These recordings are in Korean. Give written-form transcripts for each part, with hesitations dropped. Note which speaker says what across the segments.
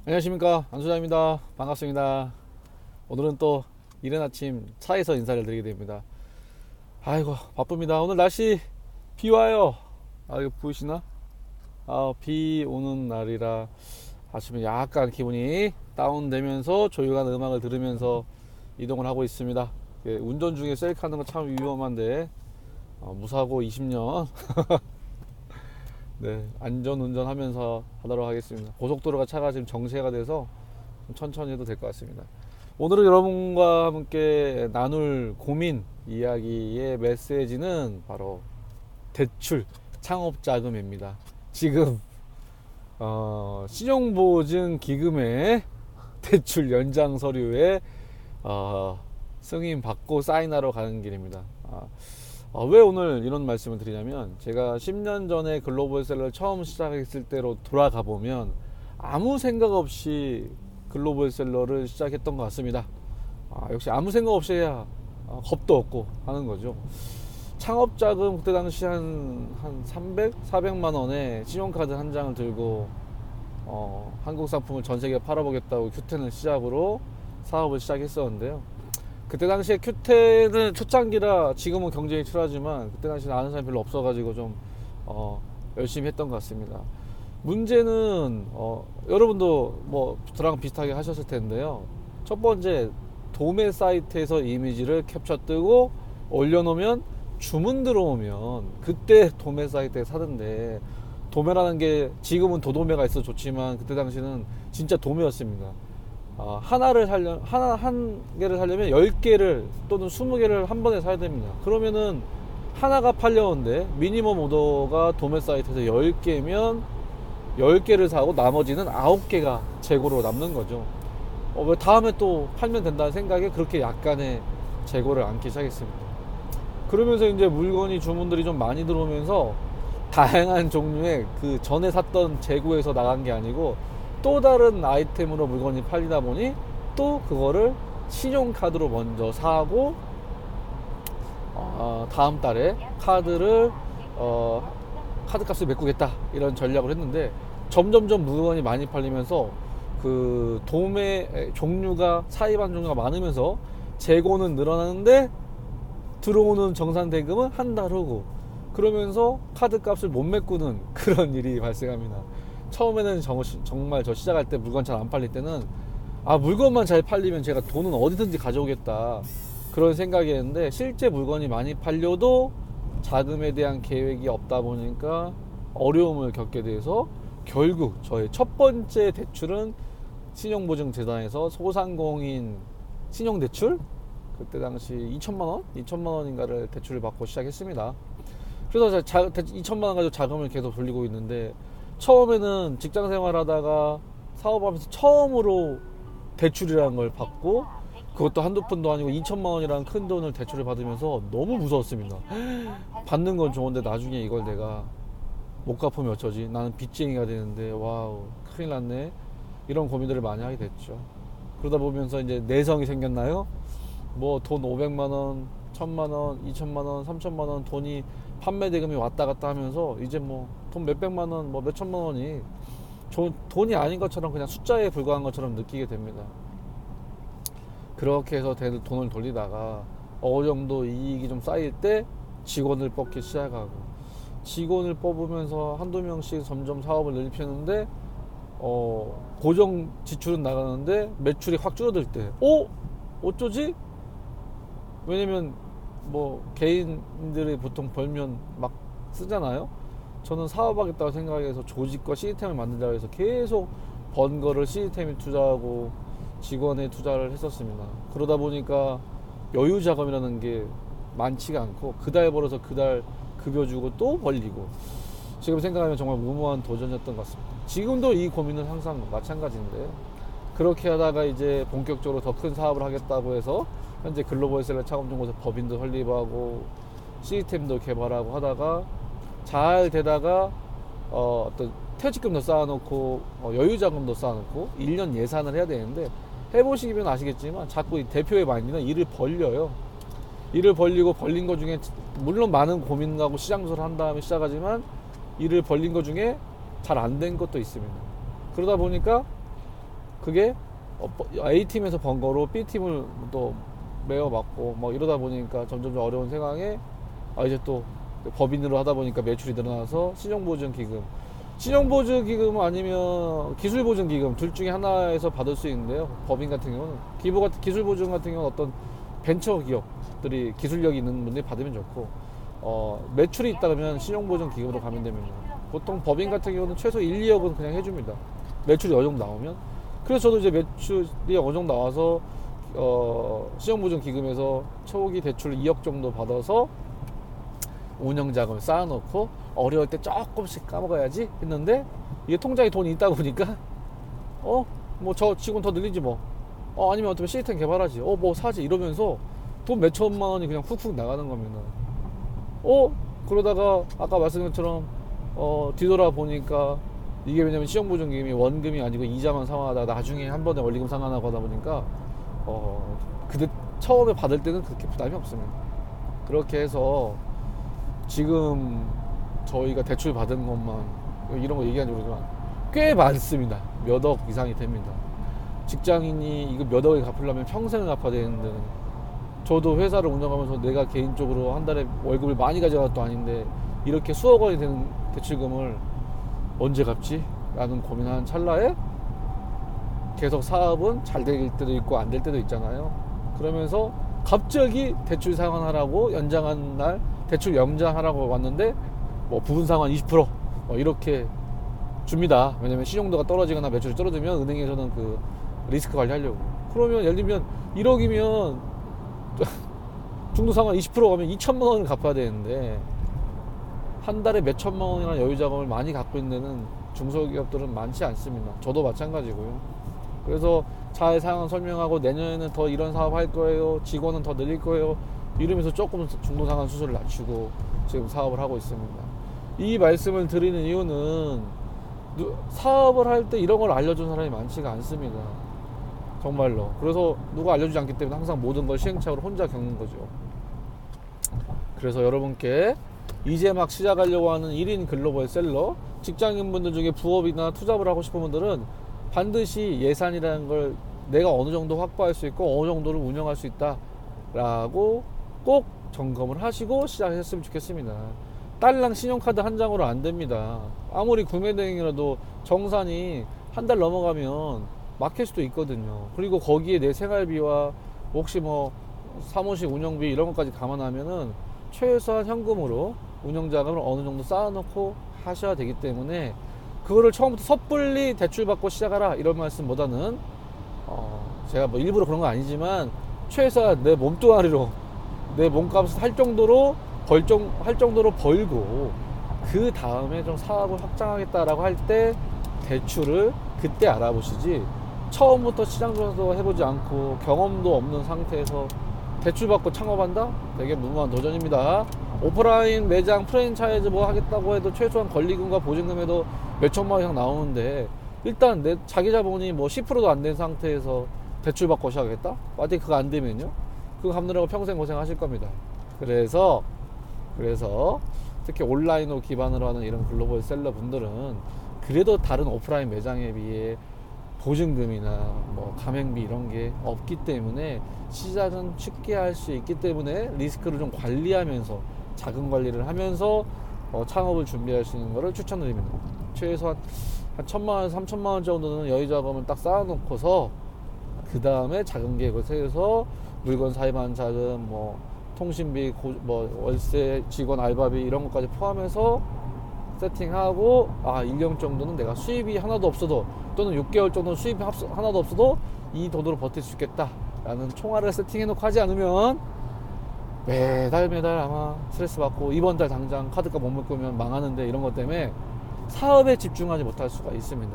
Speaker 1: 안녕하십니까, 안소장입니다. 반갑습니다. 오늘은 또 이른 아침 차에서 인사를 드리게 됩니다. 아이고 바쁩니다. 오늘 날씨 비 와요. 이거 보이시나? 비 오는 날이라 아침에 약간 기분이 다운되면서 조용한 음악을 들으면서 이동을 하고 있습니다. 운전 중에 셀카하는 건 참 위험한데 무사고 20년 네, 안전 운전하면서 하도록 하겠습니다. 고속도로가 차가 지금 정체가 돼서 천천히 해도 될 것 같습니다. 오늘은 여러분과 함께 나눌 고민 이야기의 메시지는 바로 대출 창업자금입니다. 지금 신용보증기금의 대출 연장 서류에 승인 받고 사인하러 가는 길입니다. 왜 오늘 이런 말씀을 드리냐면, 제가 10년 전에 글로벌셀러를 처음 시작했을 때로 돌아가 보면 아무 생각 없이 글로벌셀러를 시작했던 것 같습니다. 역시 아무 생각 없이 해야 겁도 없고 하는 거죠. 창업자금 그때 당시 한 300, 400만 원에 신용카드 한 장을 들고 한국 상품을 전 세계에 팔아보겠다고 큐텐을 시작으로 사업을 시작했었는데요. 그때 당시에 큐텐은 초창기라 지금은 경쟁이 치열하지만 그때 당시에 아는 사람이 별로 없어가지고 좀 열심히 했던 것 같습니다. 문제는 여러분도 뭐 저랑 비슷하게 하셨을 텐데요. 첫 번째, 도매 사이트에서 이미지를 캡처 뜨고 올려놓으면 주문 들어오면 그때 도매 사이트에 사던데, 도매라는 게 지금은 도도매가 있어 좋지만 그때 당시는 진짜 도매였습니다. 한 개를 사려면 10개를 또는 20개를 한 번에 사야 됩니다. 그러면은 하나가 팔려오는데 미니멈 오더가 도매 사이트에서 10개면 10개를 사고 나머지는 9개가 재고로 남는 거죠. 왜 다음에 또 팔면 된다는 생각에 그렇게 약간의 재고를 안기 시작했습니다. 그러면서 이제 물건이 주문들이 좀 많이 들어오면서 다양한 종류의 그 전에 샀던 재고에서 나간 게 아니고 또 다른 아이템으로 물건이 팔리다 보니 또 그거를 신용카드로 먼저 사고 다음 달에 카드를 카드값을 메꾸겠다 이런 전략을 했는데, 점점점 물건이 많이 팔리면서 그 도매 종류가 사입한 종류가 많으면서 재고는 늘어나는데 들어오는 정산 대금은 한 달 후고, 그러면서 카드값을 못 메꾸는 그런 일이 발생합니다. 처음에는 정말 저 시작할 때 물건 잘 안 팔릴 때는 물건만 잘 팔리면 제가 돈은 어디든지 가져오겠다 그런 생각이었는데, 실제 물건이 많이 팔려도 자금에 대한 계획이 없다 보니까 어려움을 겪게 돼서 결국 저의 첫 번째 대출은 신용보증재단에서 소상공인 신용대출, 그때 당시 2천만 원? 2천만 원인가를 대출을 받고 시작했습니다. 그래서 2천만 원 가지고 자금을 계속 돌리고 있는데, 처음에는 직장 생활하다가 사업하면서 처음으로 대출이라는 걸 받고, 그것도 한두 푼도 아니고 2천만 원이라는 큰 돈을 대출을 받으면서 너무 무서웠습니다. 받는 건 좋은데 나중에 이걸 내가 못 갚으면 어쩌지? 나는 빚쟁이가 되는데 와우 큰일 났네. 이런 고민들을 많이 하게 됐죠. 그러다 보면서 이제 내성이 생겼나요? 뭐 돈 500만 원, 1000만 원, 2천만 원, 3천만 원 돈이 판매 대금이 왔다 갔다 하면서 이제 뭐 돈 몇백만 원, 뭐 몇천만 원이 돈이 아닌 것처럼 그냥 숫자에 불과한 것처럼 느끼게 됩니다. 그렇게 해서 돈을 돌리다가 어느 정도 이익이 좀 쌓일 때 직원을 뽑기 시작하고, 직원을 뽑으면서 한두 명씩 점점 사업을 넓히는데 고정 지출은 나가는데 매출이 확 줄어들 때 어쩌지? 왜냐면 뭐 개인들이 보통 벌면 막 쓰잖아요. 저는 사업하겠다고 생각해서 조직과 시스템을 만든다고 해서 계속 번 거를 시스템에 투자하고 직원에 투자를 했었습니다. 그러다 보니까 여유 자금이라는 게 많지가 않고 그달 벌어서 그달 급여 주고 또 벌리고, 지금 생각하면 정말 무모한 도전이었던 것 같습니다. 지금도 이 고민은 항상 마찬가지인데요. 그렇게 하다가 이제 본격적으로 더 큰 사업을 하겠다고 해서 현재 글로벌셀러 창업연구소 법인도 설립하고 시스템도 개발하고 하다가 잘 되다가 어떤 퇴직금도 쌓아놓고 여유자금도 쌓아놓고 1년 예산을 해야 되는데, 해보시면 아시겠지만 자꾸 이 대표의 마인드는 일을 벌려요. 일을 벌리고 벌린 것 중에 물론 많은 고민하고 시장조사를 한 다음에 시작하지만 일을 벌린 것 중에 잘 안 된 것도 있습니다. 그러다 보니까 그게 A팀에서 번 거로 B팀을 또 메워맞고 뭐 이러다 보니까 점점 어려운 상황에 이제 또 법인으로 하다 보니까 매출이 늘어나서 신용보증기금 아니면 기술보증기금 둘 중에 하나에서 받을 수 있는데요. 법인 같은 경우는 기술보증 같은 경우는 어떤 벤처 기업들이 기술력이 있는 분들이 받으면 좋고 매출이 있다 그러면 신용보증기금으로 가면 됩니다. 보통 법인 같은 경우는 최소 1, 2억은 그냥 해줍니다. 매출이 어느 정도 나오면. 그래서 저도 이제 매출이 어느 정도 나와서 신용보증기금에서 초기 대출 2억 정도 받아서 운영자금을 쌓아놓고 어려울 때 조금씩 까먹어야지 했는데 이게 통장에 돈이 있다 보니까 뭐 저 직원 더 늘리지 뭐 아니면 어떻게 시스템 개발하지 뭐 사지 이러면서 돈 몇 천만 원이 그냥 훅훅 나가는 겁니다. 그러다가 아까 말씀드린 것처럼 뒤돌아 보니까 이게 왜냐면 신용보증기금이 원금이 아니고 이자만 상환하다가 나중에 한 번에 원리금 상환하고 하다 보니까 그때 처음에 받을 때는 그렇게 부담이 없습니다. 그렇게 해서 지금 저희가 대출 받은 것만 이런 거 얘기하는지 모르지만 꽤 많습니다. 몇 억 이상이 됩니다. 직장인이 이거 몇 억을 갚으려면 평생을 갚아야 되는데 저도 회사를 운영하면서 내가 개인적으로 한 달에 월급을 많이 가져간 것도 아닌데 이렇게 수억 원이 되는 대출금을 언제 갚지? 라는 고민하는 찰나에 계속 사업은 잘 될 때도 있고 안 될 때도 있잖아요. 그러면서 갑자기 대출 상환하라고 연장한 날 대출 연장하라고 왔는데 뭐 부분 상환 20% 이렇게 줍니다. 왜냐면 신용도가 떨어지거나 매출이 떨어지면 은행에서는 그 리스크 관리하려고. 그러면 예를 들면 1억이면 중도 상환 20% 가면 2천만 원을 갚아야 되는데 한 달에 몇 천만 원이나 여유 자금을 많이 갖고 있는 데는 중소기업들은 많지 않습니다. 저도 마찬가지고요. 그래서 잘 상황 설명하고 내년에는 더 이런 사업 할 거예요. 직원은 더 늘릴 거예요. 이러면서 조금 중도상환 수수를 낮추고 지금 사업을 하고 있습니다. 이 말씀을 드리는 이유는 사업을 할 때 이런 걸 알려준 사람이 많지가 않습니다. 정말로. 그래서 누가 알려주지 않기 때문에 항상 모든 걸 시행착오로 혼자 겪는 거죠. 그래서 여러분께 이제 막 시작하려고 하는 1인 글로벌 셀러, 직장인분들 중에 부업이나 투잡을 하고 싶은 분들은 반드시 예산이라는 걸 내가 어느 정도 확보할 수 있고 어느 정도를 운영할 수 있다 라고 꼭 점검을 하시고 시작했으면 좋겠습니다. 딸랑 신용카드 한 장으로 안 됩니다. 아무리 구매대행이라도 정산이 한 달 넘어가면 막힐 수도 있거든요. 그리고 거기에 내 생활비와 혹시 뭐 사무실 운영비 이런 것까지 감안하면은 최소한 현금으로 운영자금을 어느 정도 쌓아놓고 하셔야 되기 때문에 그거를 처음부터 섣불리 대출받고 시작하라 이런 말씀보다는 제가 뭐 일부러 그런 건 아니지만 최소한 내 몸뚱아리로 내 몸값을 할 정도로 벌고 그 다음에 좀 사업을 확장하겠다라고 할 때 대출을 그때 알아보시지 처음부터 시장 조사도 해보지 않고 경험도 없는 상태에서 대출받고 창업한다? 되게 무모한 도전입니다. 오프라인 매장 프랜차이즈 뭐 하겠다고 해도 최소한 권리금과 보증금에도 몇 천만 원 이상 나오는데 일단 내 자기 자본이 뭐 10%도 안 된 상태에서 대출받고 시작하겠다? 만약에 그거 안 되면요? 그거 갚느라고 평생 고생하실 겁니다. 그래서 특히 온라인으로 기반으로 하는 이런 글로벌 셀러 분들은 그래도 다른 오프라인 매장에 비해 보증금이나 뭐 가맹비 이런 게 없기 때문에 시작은 쉽게 할 수 있기 때문에 리스크를 좀 관리하면서 자금 관리를 하면서 창업을 준비할 수 있는 것을 추천드립니다. 최소한 한 1,000만 원, 3,000만 원 정도는 여유 자금을 딱 쌓아놓고서 그 다음에 자금 계획을 세워서 물건 사입한 자금, 뭐 통신비, 뭐 월세, 직원 알바비 이런 것까지 포함해서 세팅하고 1년 정도는 내가 수입이 하나도 없어도 또는 6개월 정도는 수입이 하나도 없어도 이 돈으로 버틸 수 있겠다 라는 총알을 세팅해 놓고 하지 않으면 매달 아마 스트레스 받고 이번 달 당장 카드값 못 묶으면 망하는데 이런 것 때문에 사업에 집중하지 못할 수가 있습니다.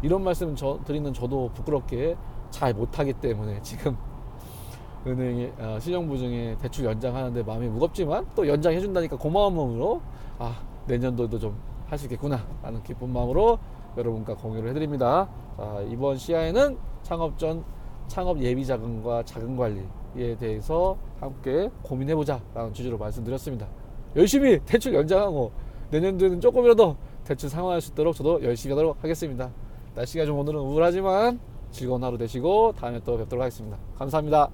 Speaker 1: 이런 말씀 드리는 저도 부끄럽게 잘 못하기 때문에 지금 은행에 신용보증에 대출 연장하는데 마음이 무겁지만 또 연장해 준다니까 고마운 마음으로 내년도에도 좀 할 수 있겠구나 라는 기쁜 마음으로 여러분과 공유를 해드립니다. 이번 시야에는 창업 전 창업 예비 자금과 자금 관리에 대해서 함께 고민해보자 라는 주제로 말씀드렸습니다. 열심히 대출 연장하고 내년도에는 조금이라도 대출 상환할 수 있도록 저도 열심히 하도록 하겠습니다. 날씨가 좀 오늘은 우울하지만 즐거운 하루 되시고 다음에 또 뵙도록 하겠습니다. 감사합니다.